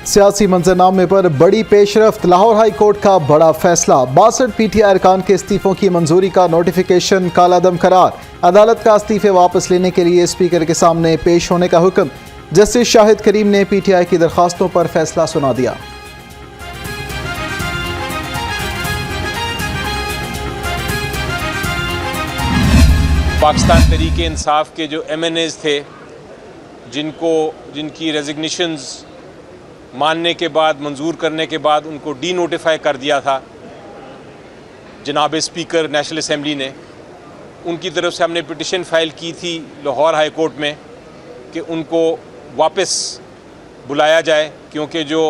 सियासी मंजरनामे पर बड़ी पेशरफ्त। लाहौर हाई कोर्ट का बड़ा फैसला। 62 पीटीआई अरकान के इस्तीफों की मंजूरी का नोटिफिकेशन कालादम करार। अदालत का इस्तीफे वापस लेने के लिए स्पीकर के सामने पेश होने का हुक्म। जस्टिस शाहिद करीम ने पीटीआई की दरखास्तों पर फैसला सुना दिया। पाकिस्तान तरीके इंसाफ के जो MNAs थे, जिनकी रेजिग्नेशंस मानने के बाद, मंजूर करने के बाद उनको डी नोटिफाई कर दिया था जनाब स्पीकर नेशनल असम्बली ने, उनकी तरफ से हमने पिटिशन फाइल की थी लाहौर हाई कोर्ट में कि उनको वापस बुलाया जाए, क्योंकि जो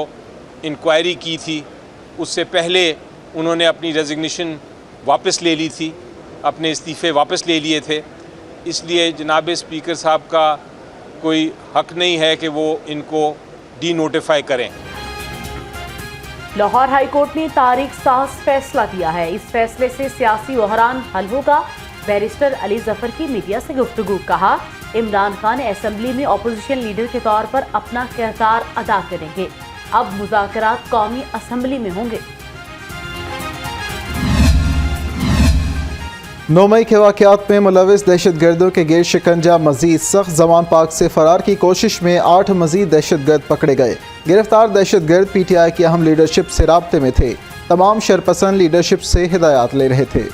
इंक्वायरी की थी उससे पहले उन्होंने अपनी रेजिग्नेशन वापस ले ली थी, अपने इस्तीफ़े वापस ले लिए थे। इसलिए जनाब स्पीकर साहब का कोई हक नहीं है कि वो इनको डी नोटिफाई करें। लाहौर हाई कोर्ट ने तारीख साज फैसला दिया है। इस फैसले से सियासी बहरान हल होगा। बैरिस्टर अली जफर की मीडिया से गुफ्तगू। कहा, इमरान खान असेंबली में अपोजिशन लीडर के तौर पर अपना किरदार अदा करेंगे। अब मुज़ाकरात कौमी असेंबली में होंगे। 9 मई के वाक़यात में मुलविस दहशतगर्दों के गिर शिकंजा मजीद सख्त। जमान पाक से फरार की कोशिश में 8 मजीद दहशतगर्द पकड़े गए। गिरफ्तार दहशतगर्द पीटीआई की अहम लीडरशिप से राब्ते में थे। तमाम शरपसंद लीडरशिप से हिदायत ले रहे थे।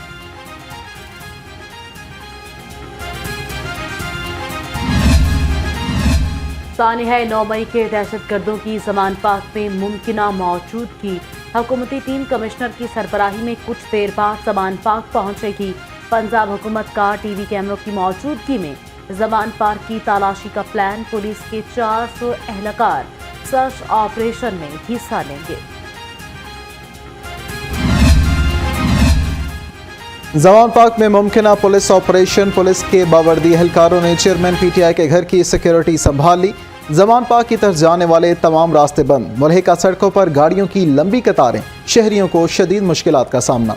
सानी है 9 मई के दहशतगर्दों की जमान पाक में मुमकिना मौजूदगी। हुकूमती टीम कमिश्नर की सरबराही में कुछ देर बाद जमान पाक पहुंचेगी। पंजाब हुकूमत का टीवी कैमरों की मौजूदगी में जमान पाक की तलाशी का प्लान। पुलिस के 400 एहलकार सर्च ऑपरेशन में हिस्सा लेंगे। जमान पाक में मुमकिना पुलिस ऑपरेशन। पुलिस के बावर्दी एहलकारों ने चेयरमैन पीटीआई के घर की सिक्योरिटी संभाल ली। जमान पाक की तरफ जाने वाले तमाम रास्ते बंद। मुल्हिका सड़कों पर गाड़ियों की लंबी कतारें। शहरियों को शदीद मुश्किलात का सामना।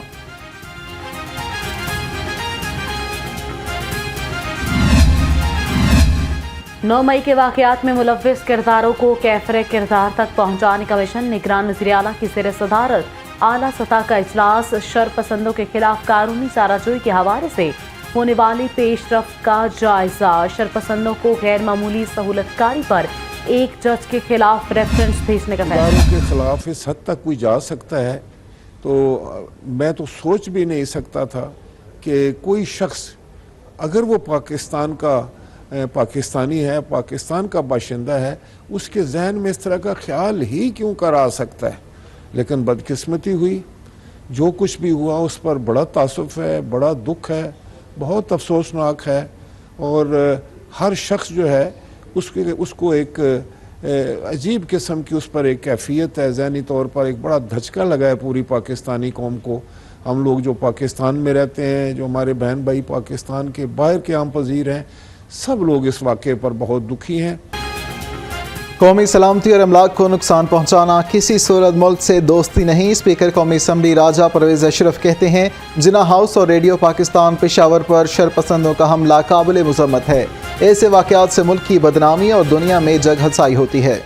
नौ मई के वाक़यात में मुलव्विस किरदारों को कैफरे किरदार तक पहुँचाने का मिशन। निगरान वज़ीर आला की ज़ेर सदारत आला सतह का इजलास। शरपसंदों के खिलाफ कानूनी चाराजोई के हवाले से होने वाली पेशरफ्त का जायजा। शरपसंदों को गैर मामूली सहूलतकारी पर एक जज के खिलाफ रेफरेंस भेजने का फैसला। के खिलाफ इस हद तक कोई जा सकता है तो मैं तो सोच भी नहीं सकता था कि कोई शख्स अगर वो पाकिस्तानी है, पाकिस्तान का बाशिंदा है, उसके जहन में इस तरह का ख्याल ही क्यों कर आ सकता है। लेकिन बदकिस्मती हुई, जो कुछ भी हुआ उस पर बड़ा तासुफ है, बड़ा दुख है, बहुत अफसोसनाक है। और हर शख्स जो है उसको एक अजीब किस्म की उस पर एक कैफियत है। ज़हनी तौर पर एक बड़ा धचका लगा है पूरी पाकिस्तानी कौम को। हम लोग जो पाकिस्तान में रहते हैं, जो हमारे बहन भाई पाकिस्तान के बाहर के आम पजीर हैं, सब लोग इस वाक़े पर बहुत दुखी हैं। कौमी सलामती और अमलाक को नुकसान पहुँचाना किसी सूरत मुल्क से दोस्ती नहीं। स्पीकर कौमी असम्बली राजा परवेज़ अशरफ कहते हैं, जिन्ना हाउस और रेडियो पाकिस्तान पेशावर पर शरपसंदों का हमला काबिल मुज़म्मत है। ऐसे वाक़यात से मुल्क की बदनामी और दुनिया में जगहसाई होती है।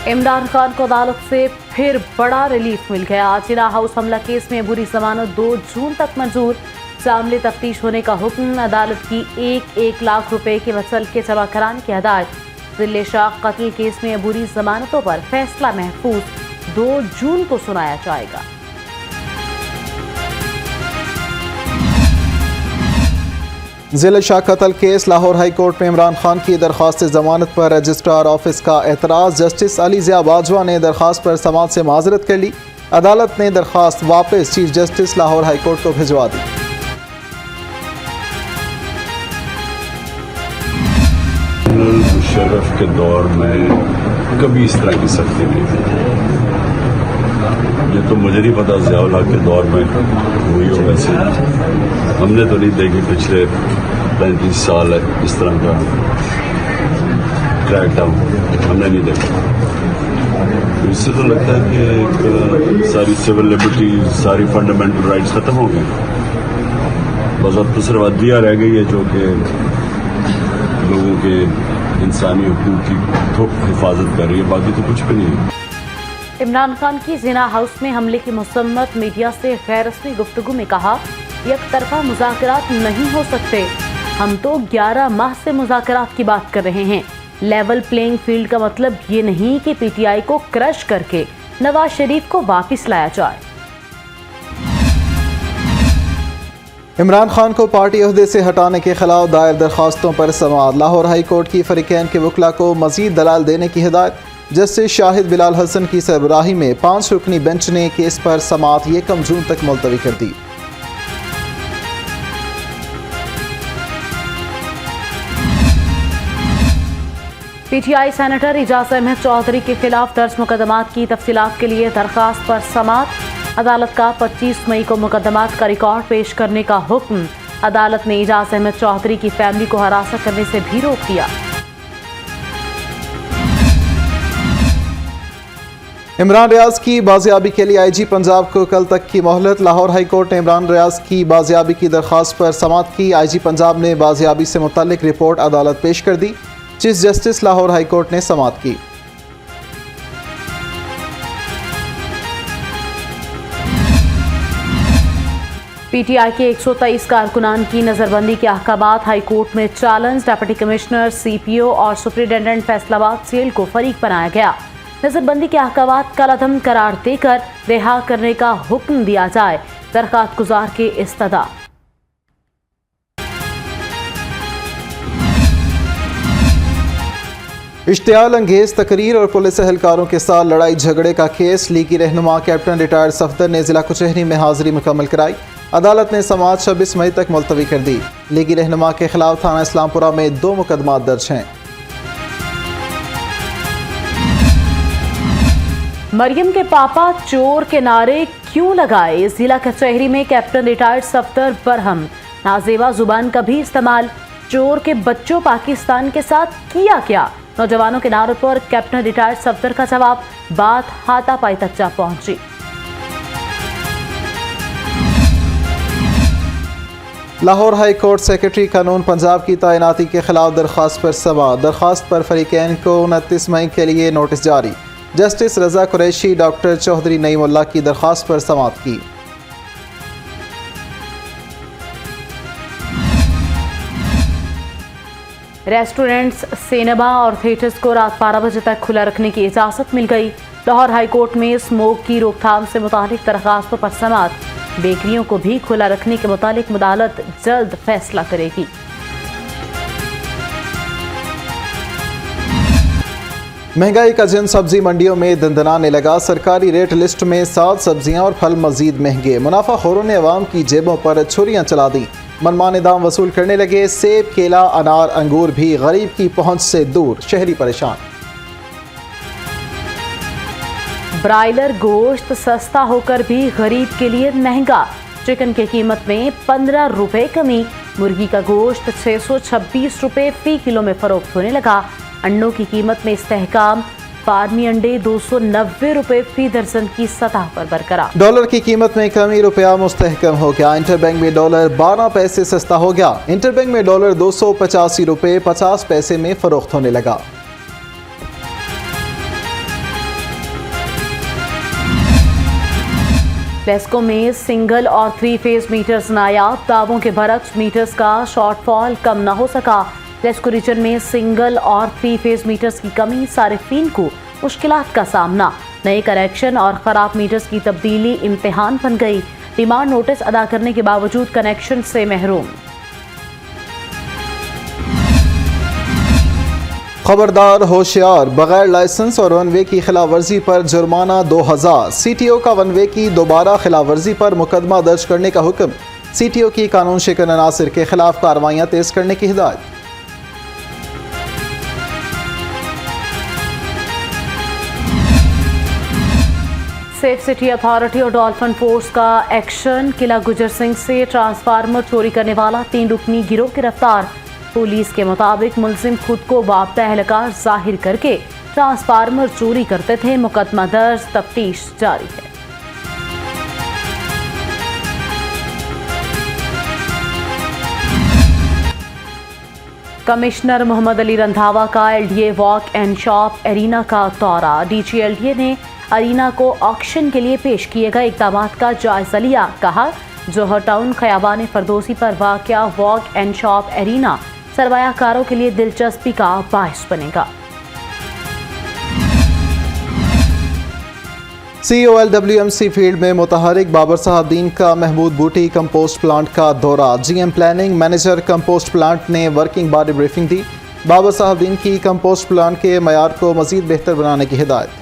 इमरान खान को अदालत से फिर बड़ा रिलीफ मिल गया। जिन्ना हाउस हमला केस में बुरी जमानत 2 जून तक मंजूर। शामिल तफ्तीश होने का हुक्म। अदालत की 1 लाख रुपए के मुतल्लिक़ जमा कराने की हदायत। जिले शाह कत्ल केस में बुरी जमानतों पर फैसला महफूज 2 जून को सुनाया जाएगा। जिले शाह कत्ल केस। लाहौर हाई कोर्ट में इमरान खान की दरख्वास्त जमानत पर रजिस्ट्रार ऑफिस का एतराज़। जस्टिस अली ज़िया बाजवा ने दरख्वास्त पर समाज से माजरत कर ली। अदालत ने दरख्वास्त वापस chief justice Lahore high court को भिजवा दी। मुशर्रफ के दौर में कभी इस तरह की सख्ती नहीं थी। ये तो मुझे नहीं पता ज़िया-उल हक के दौर में हुई हो। वैसे हमने तो नहीं देखी पिछले 35 साल इस तरह का क्रैकडाउन हमने नहीं देखा। इससे तो लगता है कि सारी सिविल लिबर्टीज, सारी फंडामेंटल राइट्स खत्म हो गई। बस अब तो सिर्फ अदलिया रह गई है जो कि लोगों के इंसानी हकूक की थोक हिफाजत कर रही है, बाकी तो कुछ भी नहीं है। इमरान खान की जिना हाउस में हमले की मसम्मत मीडिया से गैर रस्मी गुफ्तगू में कहा, एक तरफा मुज़ाकरात नहीं हो सकते, हम तो 11 माह से मुज़ाकरात की बात कर रहे हैं। लेवल प्लेइंग फील्ड का मतलब ये नहीं कि पीटीआई को क्रश करके नवाज शरीफ को वापस लाया जाए। इमरान खान को पार्टी ओहदे से हटाने के खिलाफ दायर दरखास्तों पर समाअत। लाहौर हाई कोर्ट की फरीकैन के वकला को मजीद दलाल देने की हिदायत। जस्टिस शाहिद बिलाल हसन की सरबराही में 5 रुकनी बेंच ने केस पर समाअत 1 जून तक मुलतवी कर दी। पीटीआई सेनेटर इजाज अहमद चौधरी के खिलाफ दर्ज मुकदमात की तफसीलात के लिए दरखास्त पर समाअत। अदालत का 25 मई को मुकदमात का रिकॉर्ड पेश करने का हुक्म। अदालत ने इजाज अहमद चौधरी की फैमिली को हरासत करने से भी रोक दिया। इमरान रियाज की बाजियाबी के लिए आईजी पंजाब को कल तक की मोहलत। लाहौर हाई कोर्ट ने इमरान रियाज की बाजियाबी की दरखास्त पर समाअत की। आईजी पंजाब ने बाजियाबी से मुतल्लिक रिपोर्ट अदालत पेश कर दी। Chief justice Lahore high court ने समाअत की। पीटीआई के 123 कारकुनान की नजरबंदी के अहकामात हाई कोर्ट में चैलेंज। डिप्टी कमिश्नर, सीपीओ और सुप्रिंटेंडेंट फैसलाबाद सेल को फरीक बनाया गया। नजरबंदी के अहकामात कलअदम करार देकर रिहा करने का हुक्म दिया जाए। दरखास्त गुजार के इस्तदा। इश्तियाल अंगेज तकरीर और पुलिस एहलकारों के साथ लड़ाई झगड़े का केस। लीगी रहनुमा कैप्टन रिटायर्ड सफदर ने जिला कुचहरी में हाजिरी मुकम्मल कराई। अदालत ने समाअत 26 मई तक मुलतवी कर दी। लीगी रहनुमा के खिलाफ थाना इस्लामपुरा में 2 मुकदमात दर्ज हैं। मरियम के पापा चोर के नारे क्यों लगाए? जिला कचहरी में कैप्टन रिटायर्ड सफदर बरहम। नाजेबा जुबान का भी इस्तेमाल। चोर के बच्चों पाकिस्तान के साथ किया क्या? नौजवानों के नारों पर कैप्टन रिटायर्ड सफदर का जवाब। बात हाथापाई तक जा पहुंची। लाहौर हाई कोर्ट सेक्रेटरी कानून पंजाब की तैनाती के खिलाफ दरखास्त पर समाअत। दरखास्त पर फरीकैन को 29 मई के लिए नोटिस जारी। जस्टिस रजा कुरैशी, डॉक्टर चौधरी नईमुल्लाह की दरखास्त पर समाअत की। रेस्टोरेंट्स, सिनेमा और थिएटर्स को रात 12 बजे तक खुला रखने की इजाज़त मिल गई। लाहौर हाई कोर्ट में स्मोक की रोकथाम से मुतालिक दरखास्तों पर समाअत। बेकरियों को भी खुला रखने के मुतालिक अदालत जल्द फैसला करेगी। महंगाई का जिन सब्जी मंडियों में दंदनाने लगा। सरकारी रेट लिस्ट में 7 सब्जियां और फल मजीद महंगे। मुनाफाखोरों ने अवाम की जेबों पर छुरियां चला दी। मनमाने दाम वसूल करने लगे। सेब, केला, अनार, अंगूर भी गरीब की पहुंच से दूर। शहरी परेशान। ब्रायलर गोश्त सस्ता होकर भी गरीब के लिए महंगा। चिकन की कीमत में 15 रुपए कमी। मुर्गी का गोश्त 626 रुपए फी किलो में फरोख्त होने लगा। अंडों की कीमत में इस्तेहकाम। फार्मी अंडे 290 रुपए फी दर्जन की सतह पर बरकरार। डॉलर की कीमत में कमी। रुपया मुस्तहकम हो गया। इंटरबैंक में डॉलर 12 पैसे सस्ता हो गया। इंटरबैंक में डॉलर 285 रुपए 50 पैसे में फरोख्त होने लगा। लेस्को में सिंगल और 3 फेज मीटर्स नायाब। दावों के बरक्स मीटर्स का शॉर्टफॉल कम न हो सका। लेस्को रीजन में सिंगल और 3 फेज मीटर्स की कमी। सारिफीन को मुश्किलात का सामना। नए कनेक्शन और खराब मीटर्स की तब्दीली इम्तिहान बन गई। डिमांड नोटिस अदा करने के बावजूद कनेक्शन से महरूम। खबरदार, होशियार, बगैर लाइसेंस और वन वे की खिलाफ वर्जी पर जुर्माना 2000। सीटीओ का वन वे की दोबारा खिलाफ वर्जी पर मुकदमा दर्ज करने का हुक्म। सीटीओ की कानून शिकन अनासिर के खिलाफ कार्रवाइयां तेज करने की हिदायत। सेफ सिटी अथॉरिटी और डॉल्फिन फोर्स का एक्शन। किला गुजर सिंह से ट्रांसफार्मर चोरी करने वाला 3 रुकनी गिरोह गिरफ्तार। पुलिस के मुताबिक मुलजिम खुद को बाबता एहलकार जाहिर करके ट्रांसफार्मर चोरी करते थे। मुकदमा दर्ज, तफ्तीश जारी है। कमिश्नर मोहम्मद अली रंधावा का LDA walk and shop arena का दौरा। DG LDA ने एरिना को ऑक्शन के लिए पेश किए गए इक़दामात का जायजा लिया। कहा, जौहर टाउन खयाबान फरदोसी पर वाक़या वॉक एंड शॉप एरिना सरमायाकारों के लिए दिलचस्पी का बाइस बनेगा। COLWMC फील्ड में मुतहरिक बाबर साहबदीन का महमूद बूटी कंपोस्ट प्लांट का दौरा। GM planning manager compost plant ने वर्किंग बॉडी ब्रीफिंग दी। बाबर साहबदीन की कंपोस्ट प्लांट के मयार को मज़ीद बेहतर बनाने की हिदायत।